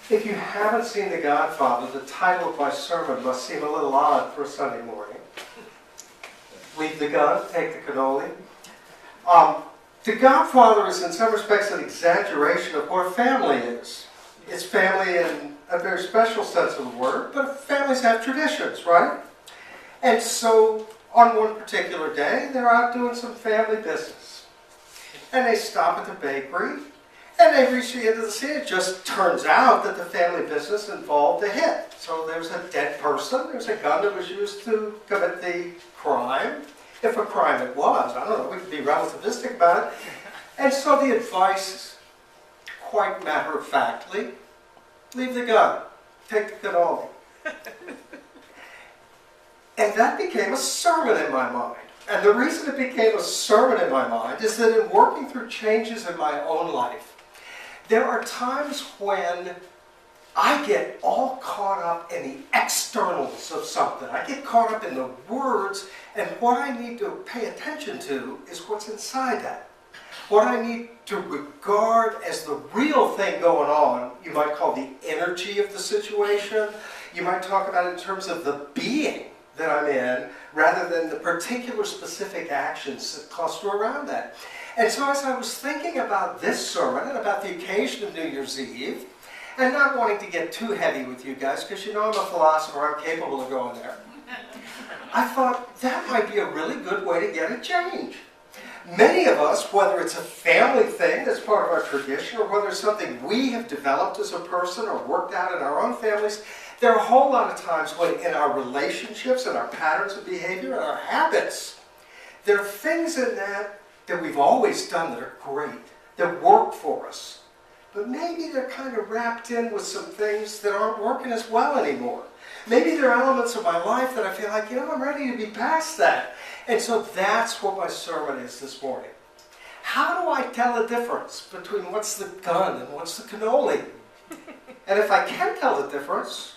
If you haven't seen The Godfather, the title of my sermon must seem a little odd for a Sunday morning. Leave the gun, take the cannoli. The Godfather is in some respects an exaggeration of what a family is. It's family in a very special sense of the word, but families have traditions, right? And so on one particular day, they're out doing some family business. And they stop at the bakery, and they reach the end of the scene. It just turns out that the family business involved a hit. So there's a dead person, there's a gun that was used to commit the crime. If a crime it was, I don't know, we could be relativistic about it. And so the advice, quite matter-of-factly, leave the gun, take the cannoli. And that became a sermon in my mind. And the reason it became a sermon in my mind is that in working through changes in my own life, there are times when I get all caught up in the externals of something. I get caught up in the words, and what I need to pay attention to is what's inside that. What I need to regard as the real thing going on, you might call the energy of the situation. You might talk about it in terms of the being that I'm in, rather than the particular specific actions that cluster around that. And so as I was thinking about this sermon and about the occasion of New Year's Eve, and not wanting to get too heavy with you guys, because you know I'm a philosopher, I'm capable of going there, I thought that might be a really good way to get a change. Many of us, whether it's a family thing that's part of our tradition, or whether it's something we have developed as a person or worked out in our own families, there are a whole lot of times when in our relationships and our patterns of behavior and our habits, there are things in that we've always done that are great, that work for us. But maybe they're kind of wrapped in with some things that aren't working as well anymore. Maybe there are elements of my life that I feel like, I'm ready to be past that. And so that's what my sermon is this morning. How do I tell the difference between what's the gun and what's the cannoli? And if I can tell the difference,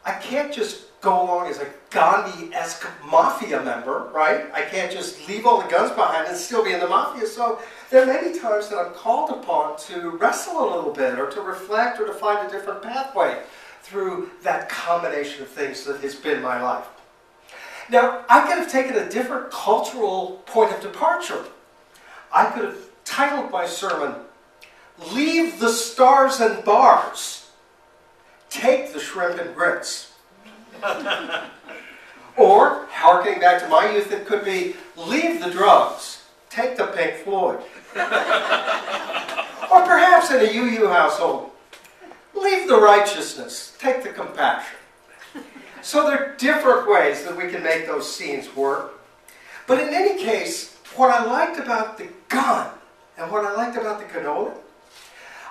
I can't just go along as a Gandhi-esque mafia member, right? I can't just leave all the guns behind and still be in the mafia. So there are many times that I'm called upon to wrestle a little bit, or to reflect, or to find a different pathway through that combination of things that has been my life. Now, I could have taken a different cultural point of departure. I could have titled my sermon, "Leave the Stars and Bars, Take the Shrimp and Grits." Or, harkening back to my youth, it could be, "Leave the drugs, take the Pink Floyd." Or perhaps in a UU household, "Leave the righteousness, take the compassion." So there are different ways that we can make those scenes work. But in any case, what I liked about the gun and what I liked about the cannoli,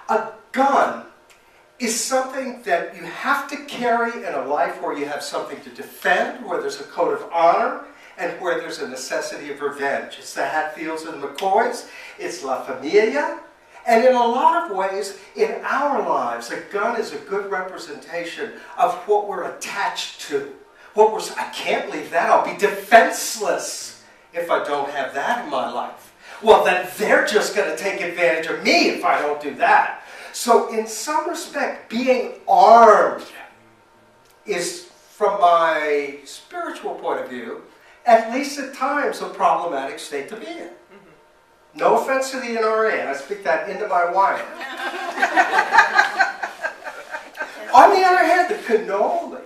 a gun is something that you have to carry in a life where you have something to defend, where there's a code of honor, and where there's a necessity of revenge. It's the Hatfields and McCoys, it's La Familia, and in a lot of ways, in our lives, a gun is a good representation of what we're attached to. I can't leave that, I'll be defenseless if I don't have that in my life. Well, then they're just going to take advantage of me if I don't do that. So in some respect, being armed is, from my spiritual point of view, at least at times, a problematic state to be in. No offense to the NRA, and I speak that into my wine. On the other hand, the cannoli,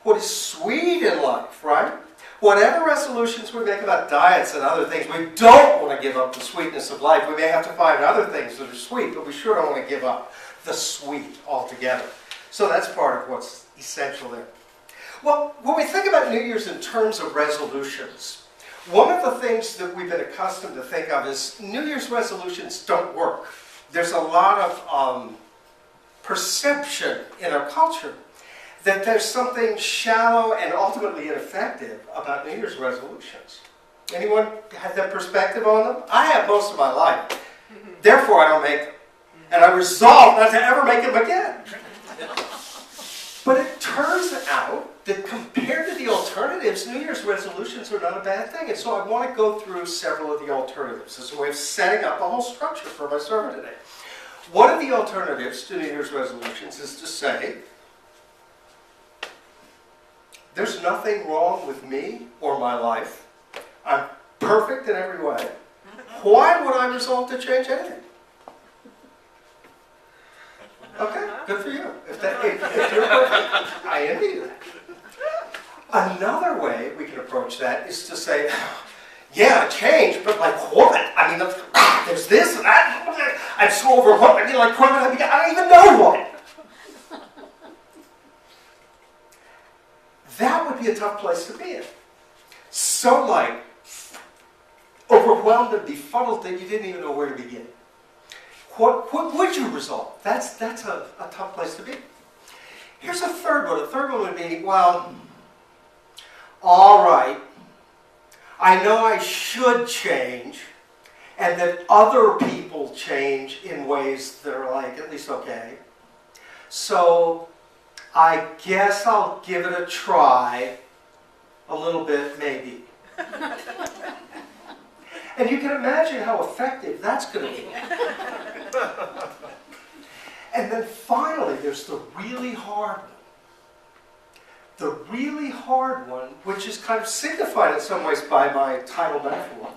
what is sweet in life, right? Whatever resolutions we make about diets and other things, we don't want to give up the sweetness of life. We may have to find other things that are sweet, but we sure don't want to give up the sweet altogether. So that's part of what's essential there. Well, when we think about New Year's in terms of resolutions, one of the things that we've been accustomed to think of is New Year's resolutions don't work. There's a lot of perception in our culture that there's something shallow and ultimately ineffective about New Year's resolutions. Anyone have that perspective on them? I have most of my life. Therefore, I don't make them. And I resolve not to ever make them again. But it turns out that compared to the alternatives, New Year's resolutions are not a bad thing. And so I want to go through several of the alternatives as a way of setting up a whole structure for my sermon today. One of the alternatives to New Year's resolutions is to say, there's nothing wrong with me or my life. I'm perfect in every way. Why would I resolve to change anything? Okay, good for you. If you're perfect, I envy you. Another way we can approach that is to say, yeah, change, but like what? I mean, there's this and that. I'm so overwhelmed. I mean, like, I don't even know what. That would be a tough place to be in. So like, overwhelmed and befuddled that you didn't even know where to begin. What would you resolve? That's a tough place to be. Here's a third one. A third one would be, well, all right, I know I should change, and that other people change in ways that are like, at least okay. So I guess I'll give it a try, a little bit maybe. And you can imagine how effective that's going to be. And then finally, there's the really hard one. The really hard one, which is kind of signified in some ways by my title metaphor.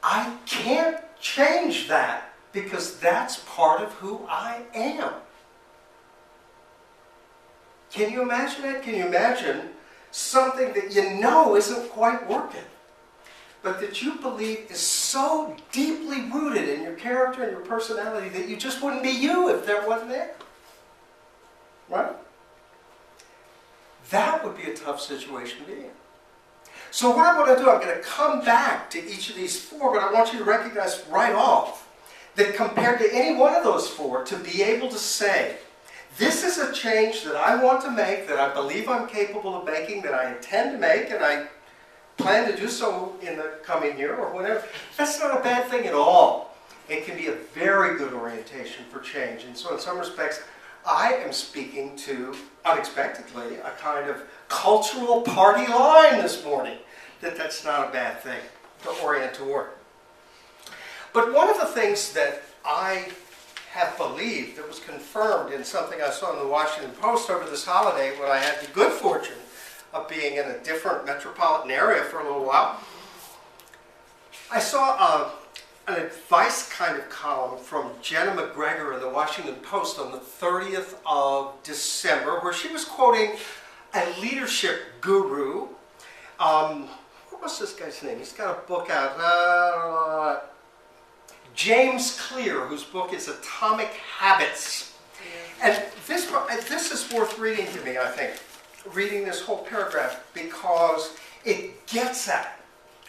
I can't change that because that's part of who I am. Can you imagine that? Can you imagine something that you know isn't quite working, but that you believe is so deeply rooted in your character and your personality that you just wouldn't be you if that wasn't there? Right? That would be a tough situation to be in. So what I'm going to do, I'm going to come back to each of these four, but I want you to recognize right off that compared to any one of those four, to be able to say, this is a change that I want to make, that I believe I'm capable of making, that I intend to make, and I plan to do so in the coming year or whatever, that's not a bad thing at all. It can be a very good orientation for change. And so in some respects, I am speaking to, unexpectedly, a kind of cultural party line this morning, that's not a bad thing to orient toward. But one of the things that I have believed, that was confirmed in something I saw in the Washington Post over this holiday when I had the good fortune of being in a different metropolitan area for a little while, I saw an advice kind of column from Jenna McGregor in the Washington Post on the 30th of December, where she was quoting a leadership guru. What was this guy's name? He's got a book out. James Clear, whose book is Atomic Habits. And this is worth reading to me, I think, reading this whole paragraph, because it gets at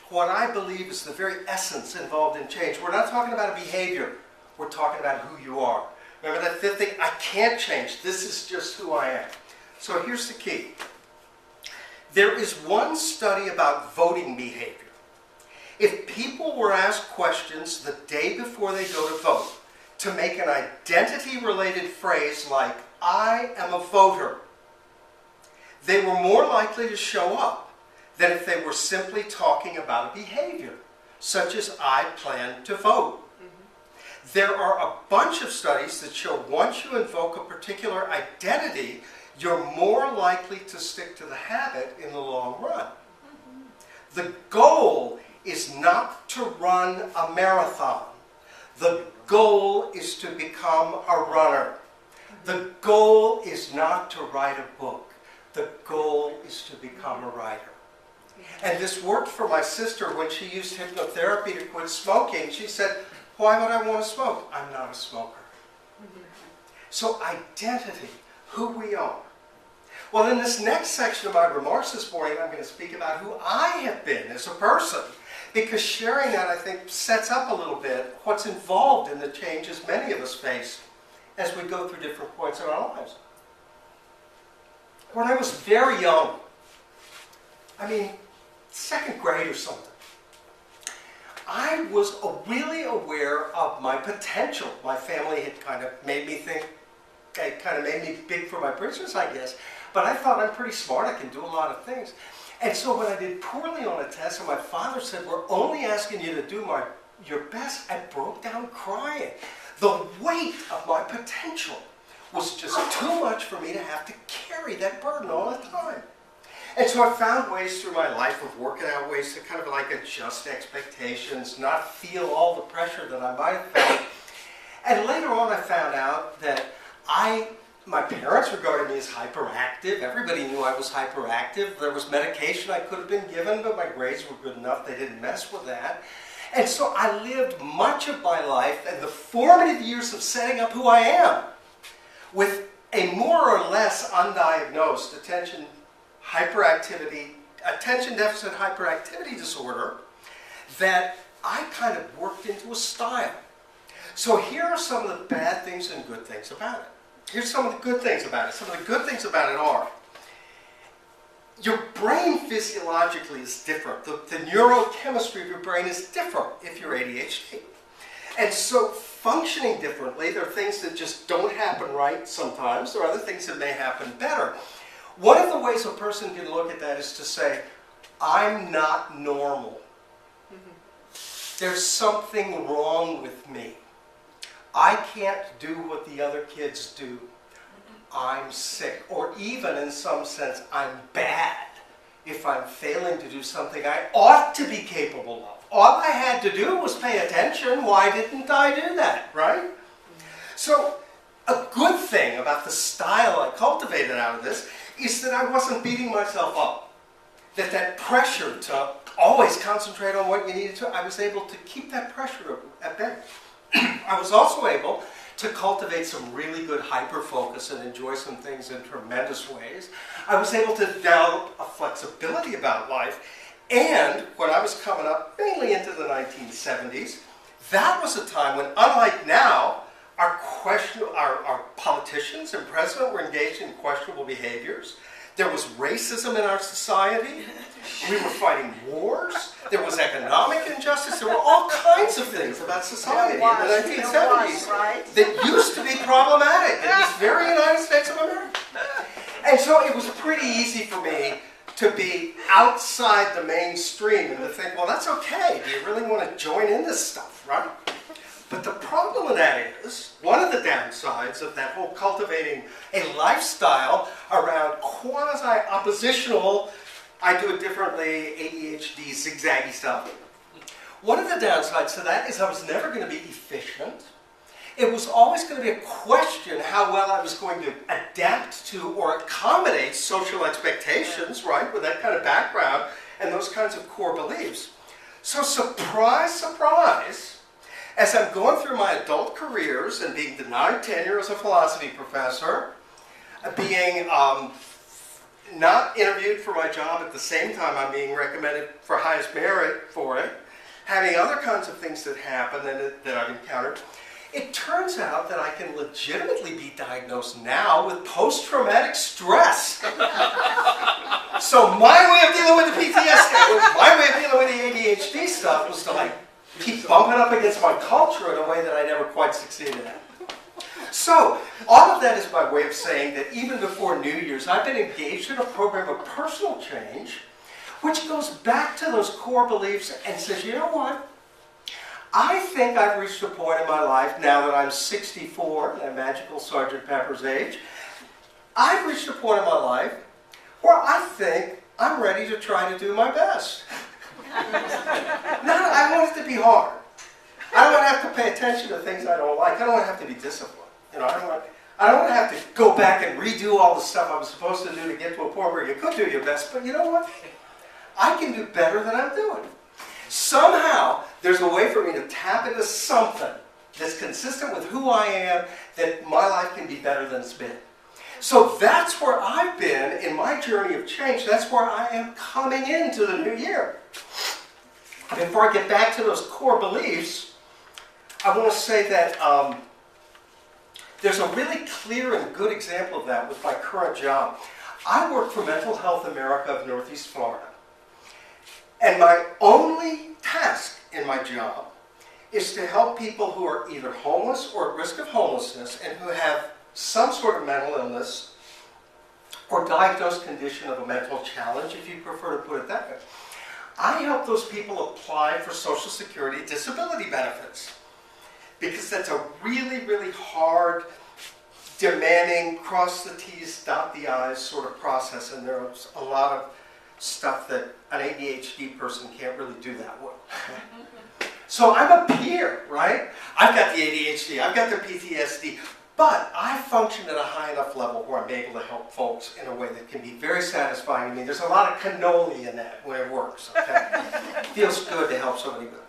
what I believe is the very essence involved in change. We're not talking about a behavior. We're talking about who you are. Remember that fifth thing? I can't change. This is just who I am. So here's the key. There is one study about voting behavior. If people were asked questions the day before they go to vote to make an identity-related phrase like, I am a voter, they were more likely to show up than if they were simply talking about a behavior, such as I plan to vote. Mm-hmm. There are a bunch of studies that show once you invoke a particular identity, you're more likely to stick to the habit in the long run. Mm-hmm. The goal is not to run a marathon. The goal is to become a runner. The goal is not to write a book. The goal is to become a writer. And this worked for my sister when she used hypnotherapy to quit smoking. She said, why would I want to smoke? I'm not a smoker. So identity, who we are. Well, in this next section of my remarks this morning, I'm going to speak about who I have been as a person. Because sharing that, I think, sets up a little bit what's involved in the changes many of us face as we go through different points in our lives. When I was very young, I mean, second grade or something, I was really aware of my potential. My family had kind of made me think, it kind of made me big for my britches, I guess. But I thought I'm pretty smart, I can do a lot of things. And so when I did poorly on a test, and my father said, we're only asking you to do your best. I broke down crying. The weight of my potential was just too much for me to have to carry that burden all the time. And so I found ways through my life of working out ways to kind of like adjust expectations, not feel all the pressure that I might have felt. And later on I found out that my parents regarded me as hyperactive. Everybody knew I was hyperactive. There was medication I could have been given, but my grades were good enough. They didn't mess with that. And so I lived much of my life and the formative years of setting up who I am with a more or less undiagnosed attention deficit hyperactivity disorder that I kind of worked into a style. So here are some of the bad things and good things about it. Here's some of the good things about it. Some of the good things about it are your brain physiologically is different. The neurochemistry of your brain is different if you're ADHD. And so functioning differently, there are things that just don't happen right sometimes. There are other things that may happen better. One of the ways a person can look at that is to say, I'm not normal. There's something wrong with me. I can't do what the other kids do. I'm sick. Or even in some sense, I'm bad if I'm failing to do something I ought to be capable of. All I had to do was pay attention. Why didn't I do that, right? So a good thing about the style I cultivated out of this is that I wasn't beating myself up. That pressure to always concentrate on what you needed to, I was able to keep that pressure at bay. I was also able to cultivate some really good hyper-focus and enjoy some things in tremendous ways. I was able to develop a flexibility about life. And when I was coming up, mainly into the 1970s, that was a time when, unlike now, our politicians and president were engaged in questionable behaviors. There was racism in our society. We were fighting wars. There was economic injustice. There were all kinds of things about society in the 1970s that used to be problematic in this very United States of America. And so it was pretty easy for me to be outside the mainstream and to think, well, that's okay. Do you really want to join in this stuff, right? But the problem with that is, one of the downsides of that whole cultivating a lifestyle around quasi-oppositional, I do it differently, ADHD, zigzaggy stuff. One of the downsides to that is I was never going to be efficient. It was always going to be a question how well I was going to adapt to or accommodate social expectations, right, with that kind of background and those kinds of core beliefs. So surprise, surprise, as I'm going through my adult careers and being denied tenure as a philosophy professor, being not interviewed for my job at the same time I'm being recommended for highest merit for it, having other kinds of things that happen and that I've encountered, it turns out that I can legitimately be diagnosed now with post-traumatic stress. So my way of dealing with the PTSD, my way of dealing with the ADHD stuff was to like keep bumping up against my culture in a way that I never quite succeeded at. So all of that is my way of saying that even before New Year's, I've been engaged in a program of personal change, which goes back to those core beliefs and says, you know what? I think I've reached a point in my life, now that I'm 64, that magical Sergeant Pepper's age, I've reached a point in my life where I think I'm ready to try to do my best. I want it to be hard. I don't want to have to pay attention to things I don't like. I don't want to have to be disciplined. I don't want to have to go back and redo all the stuff I was supposed to do to get to a point where you could do your best. But you know what? I can do better than I'm doing. Somehow, there's a way for me to tap into something that's consistent with who I am, that my life can be better than it's been. So that's where I've been in my journey of change. That's where I am coming into the new year. Before I get back to those core beliefs, I want to say that there's a really clear and good example of that with my current job. I work for Mental Health America of Northeast Florida. And my only task in my job is to help people who are either homeless or at risk of homelessness and who have some sort of mental illness or diagnosed condition of a mental challenge, if you prefer to put it that way. I help those people apply for Social Security disability benefits. Because that's a really, really hard, demanding, cross the T's, dot the I's sort of process. And there's a lot of stuff that an ADHD person can't really do that well. So I'm a peer, right? I've got the ADHD, I've got the PTSD, but I function at a high enough level where I'm able to help folks in a way that can be very satisfying to me. There's a lot of cannoli in that when it works, okay? It feels good to help somebody good.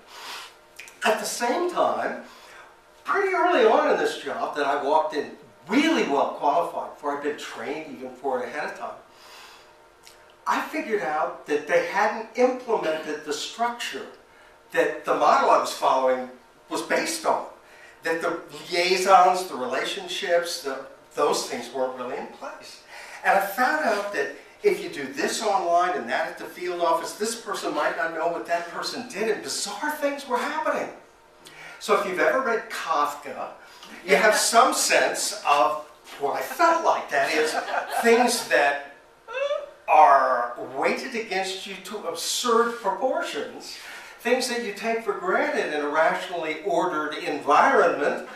At the same time, pretty early on in this job that I walked in really well qualified for, I'd been trained even for it ahead of time, I figured out that they hadn't implemented the structure that the model I was following was based on. That the liaisons, the relationships, those things weren't really in place. And I found out that if you do this online and that at the field office, this person might not know what that person did, and bizarre things were happening. So if you've ever read Kafka, you have some sense of what I felt like. That is, things that are weighted against you to absurd proportions, things that you take for granted in a rationally ordered environment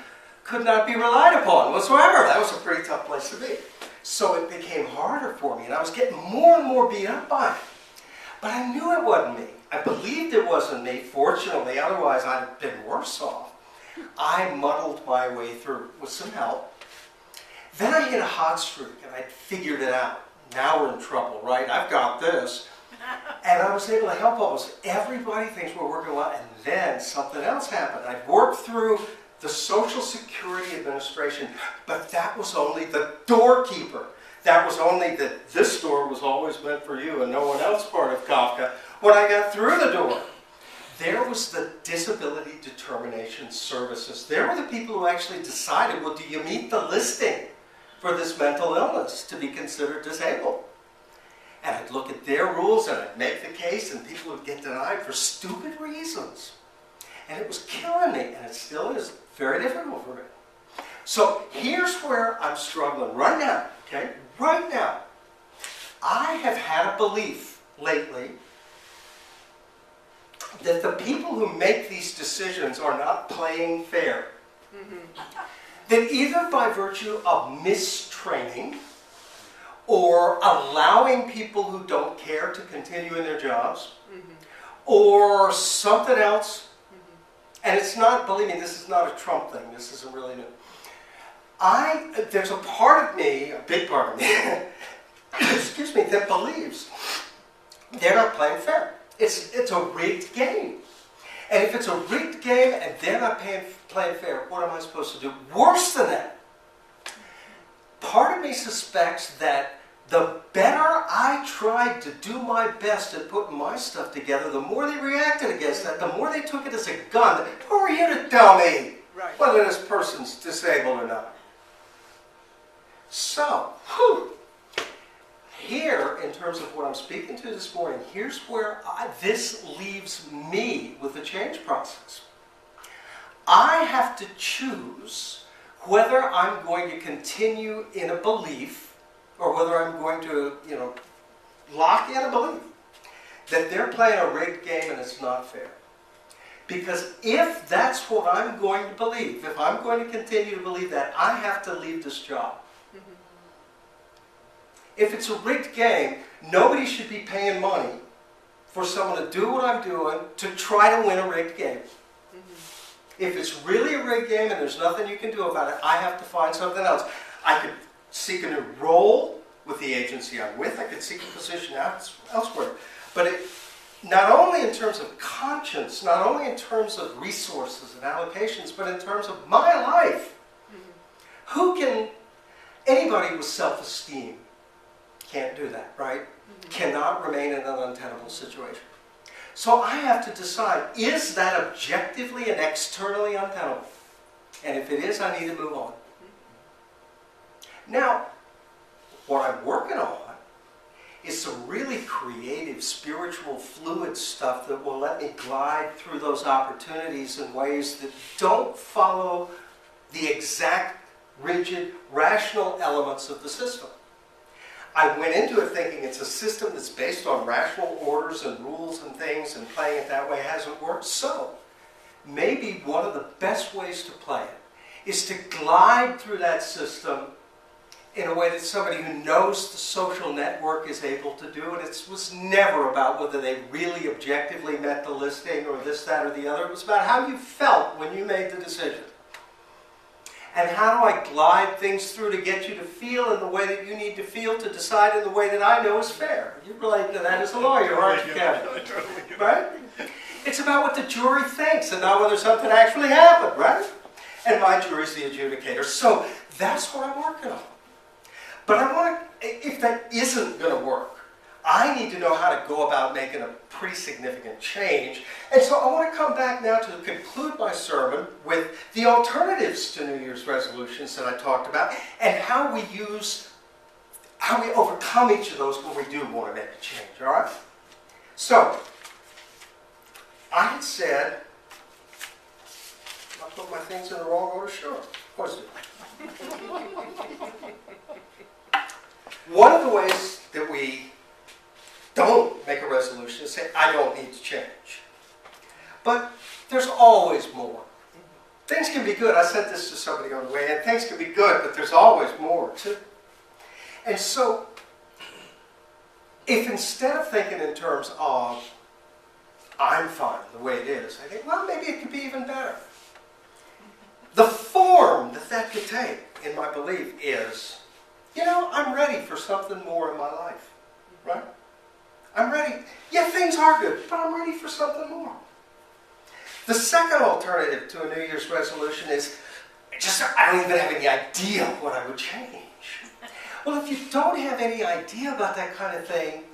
could not be relied upon whatsoever. That was a pretty tough place to be. So it became harder for me, and I was getting more and more beat up by it. But I knew it wasn't me. I believed it wasn't me, fortunately, otherwise I'd have been worse off. I muddled my way through with some help. Then I hit a hot streak, and I figured it out. Now we're in trouble, right? I've got this. And I was able to help almost everybody, things were working well, and then something else happened. I worked through the Social Security Administration, but that was only the doorkeeper. That was only that this door was always meant for you and no one else part of Kafka. When I got through the door, there was the Disability Determination Services. There were the people who actually decided, well, do you meet the listing for this mental illness to be considered disabled? And I'd look at their rules and I'd make the case, and people would get denied for stupid reasons. And it was killing me, and it still is very difficult for me. So here's where I'm struggling right now, okay? Right now. I have had a belief lately that the people who make these decisions are not playing fair. That either by virtue of mistraining or allowing people who don't care to continue in their jobs, or something else, and it's not, believe me, this is not a Trump thing, this isn't really new. There's a part of me, a big part of me, excuse me, that believes they're not playing fair. It's a rigged game. And if it's a rigged game and they're not playing fair, what am I supposed to do? Worse than that. Part of me suspects that the better I tried to do my best at putting my stuff together, the more they reacted against that, the more they took it as a gun. Who are you to tell me whether this person's disabled or not? So, here, in terms of what I'm speaking to this morning, here's where this leaves me with the change process. I have to choose whether I'm going to continue in a belief or whether I'm going to, lock in a belief that they're playing a rigged game and it's not fair. Because if that's what I'm going to believe, if I'm going to continue to believe that, I have to leave this job. If it's a rigged game, nobody should be paying money for someone to do what I'm doing to try to win a rigged game. If it's really a rigged game and there's nothing you can do about it, I have to find something else. I could seek a new role with the agency I'm with. I could seek a position elsewhere. But not only in terms of conscience, not only in terms of resources and allocations, but in terms of my life. Anybody with self-esteem can't do that, right? Cannot remain in an untenable situation. So I have to decide, is that objectively and externally untenable? And if it is, I need to move on. Now, what I'm working on is some really creative, spiritual, fluid stuff that will let me glide through those opportunities in ways that don't follow the exact, rigid, rational elements of the system. I went into it thinking it's a system that's based on rational orders and rules and things, and playing it that way hasn't worked. So, maybe one of the best ways to play it is to glide through that system in a way that somebody who knows the social network is able to do. And it was never about whether they really objectively met the listing or this, that, or the other. It was about how you felt when you made the decision. And how do I glide things through to get you to feel in the way that you need to feel to decide in the way that I know is fair? You relate to that as a lawyer, aren't you, Kevin? Right? It's about what the jury thinks and not whether something actually happened, right? And my jury's the adjudicator. So that's what I'm working on. But I want to, if that isn't going to work, I need to know how to go about making a pretty significant change. And so I want to come back now to conclude my sermon with the alternatives to New Year's resolutions that I talked about, and how we overcome each of those when we do want to make a change, all right? So, I had said, I put my things in the wrong order, sure, of course I do. One of the ways that we don't make a resolution is say, I don't need to change. But there's always more. Things can be good. I said this to somebody on the way in. Things can be good, but there's always more too. And so, if instead of thinking in terms of, I'm fine the way it is, I think, well, maybe it could be even better. The form that that could take, in my belief, is, you know, I'm ready for something more in my life, right? I'm ready. Yeah, things are good, but I'm ready for something more. The second alternative to a New Year's resolution is, I don't even have any idea what I would change. Well, if you don't have any idea about that kind of thing,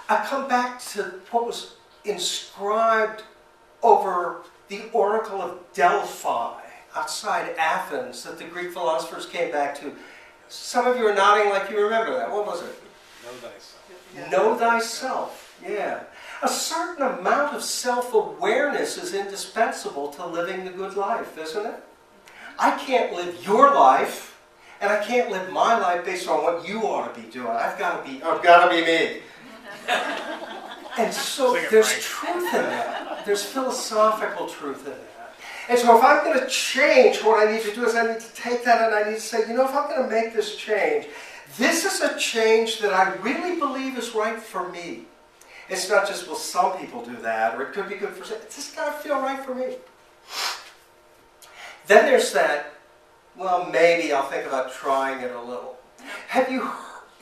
I come back to what was inscribed over the Oracle of Delphi outside Athens that the Greek philosophers came back to. Some of you are nodding like you remember that. What was it? Know thyself. Know thyself. Yeah. A certain amount of self-awareness is indispensable to living the good life, isn't it? I can't live your life, and I can't live my life based on what you ought to be doing. I've got to be me. And so there's truth in that. There's philosophical truth in that. And so if I'm going to change, what I need to do is I need to take that and I need to say, you know, if I'm going to make this change, this is a change that I really believe is right for me. It's not just, well, some people do that, or it could be good for some. It's just got to feel right for me. Then there's that, well, maybe I'll think about trying it a little.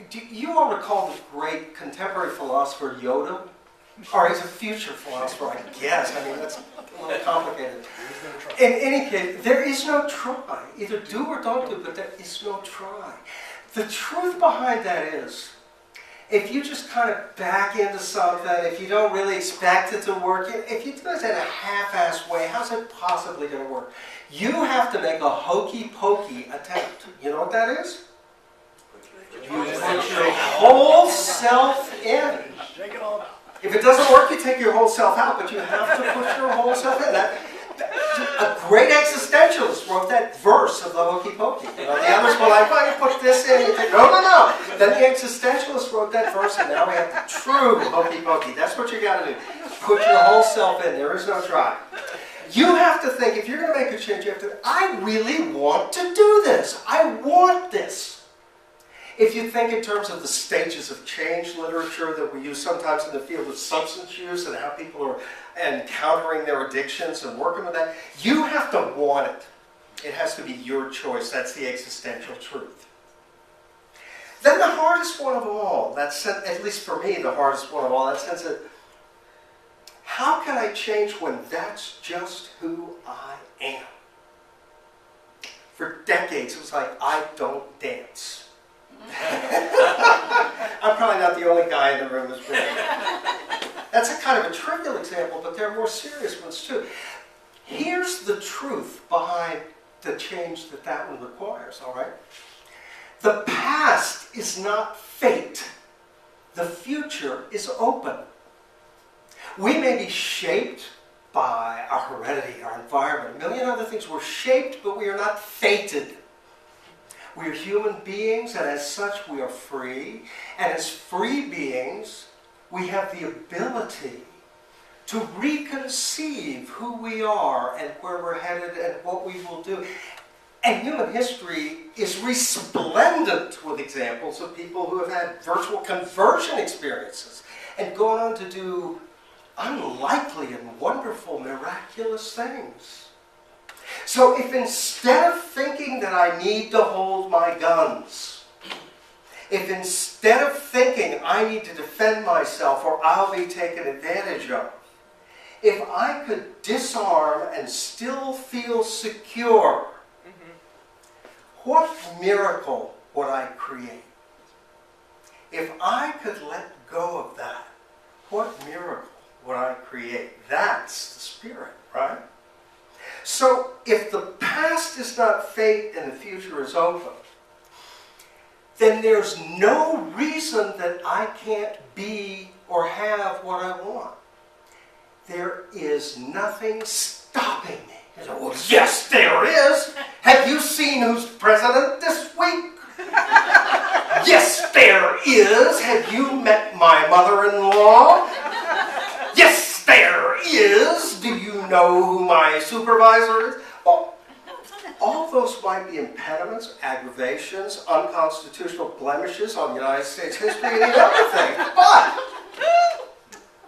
Do you all recall the great contemporary philosopher Yoda? Or he's a future philosopher, I guess. I mean, that's a little complicated. In any case, there is no try. Either do or don't do, but there is no try. The truth behind that is, if you just kind of back into something, if you don't really expect it to work, if you do it in a half-assed way, how's it possibly going to work? You have to make a hokey-pokey attempt. You know what that is? You put your whole self in. Shake it all out. If it doesn't work, you take your whole self out, but you have to put your whole self in. A great existentialist wrote that verse of the hokey pokey. You know, the others were like, well, you put this in, you think, no. Then the existentialist wrote that verse, and now we have the true hokey pokey. That's what you got to do. Put your whole self in. There is no try. You have to think, if you're going to make a change, you have to, I really want to do this. I want this. If you think in terms of the stages of change literature that we use sometimes in the field of substance use and how people are encountering their addictions and working with that, you have to want it. It has to be your choice. That's the existential truth. Then the hardest one of all, at least for me, the hardest one of all, that sense of, how can I change when that's just who I am? For decades, it was like, I don't dance. I'm probably not the only guy in the room who's been. That's a kind of a trivial example, but there are more serious ones too. Here's the truth behind the change that one requires, all right? The past is not fate. The future is open. We may be shaped by our heredity, our environment, a million other things. We're shaped, but we are not fated. We are human beings, and as such we are free. And as free beings, we have the ability to reconceive who we are and where we're headed and what we will do. And human history is resplendent with examples of people who have had virtual conversion experiences and gone on to do unlikely and wonderful, miraculous things. So if instead of thinking that I need to hold my guns, if instead of thinking I need to defend myself or I'll be taken advantage of, if I could disarm and still feel secure, what miracle would I create? If I could let go of that, what miracle would I create? That's the spirit, right? So if the past is not fate and the future is open, then there's no reason that I can't be or have what I want. There is nothing stopping me. You say, well, yes, there is. Have you seen who's president this week? Yes, there is. Have you met my mother-in-law? Yes, there is. Do you know who my supervisor is? Well, all those might be impediments, aggravations, unconstitutional blemishes on United States history and everything, but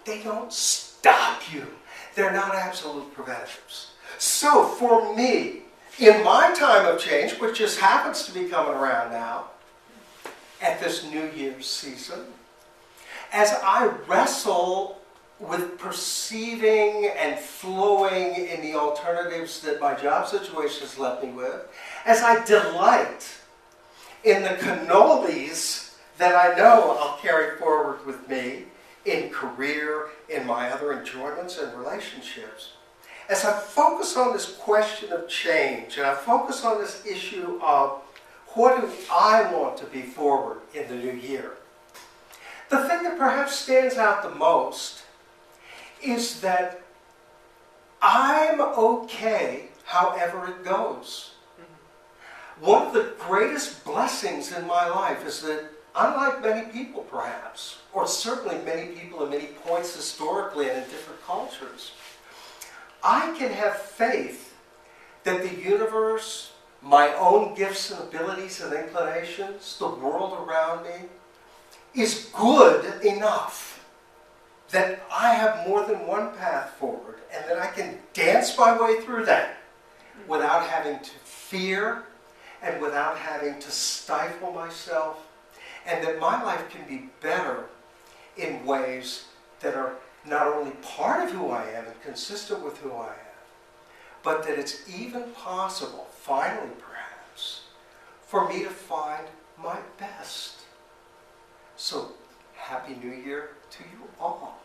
they don't stop you. They're not absolute preventives. So for me, in my time of change, which just happens to be coming around now, at this New Year's season, as I wrestle with perceiving and flowing in the alternatives that my job situation has left me with, as I delight in the cannolis that I know I'll carry forward with me in career, in my other enjoyments and relationships, as I focus on this question of change, and I focus on this issue of what do I want to be forward in the new year, the thing that perhaps stands out the most is that I'm okay however it goes. One of the greatest blessings in my life is that, unlike many people perhaps, or certainly many people at many points historically and in different cultures, I can have faith that the universe, my own gifts and abilities and inclinations, the world around me, is good enough that I have more than one path forward and that I can dance my way through that without having to fear and without having to stifle myself, and that my life can be better in ways that are not only part of who I am and consistent with who I am, but that it's even possible, finally perhaps, for me to find my best. So, Happy New Year to you all.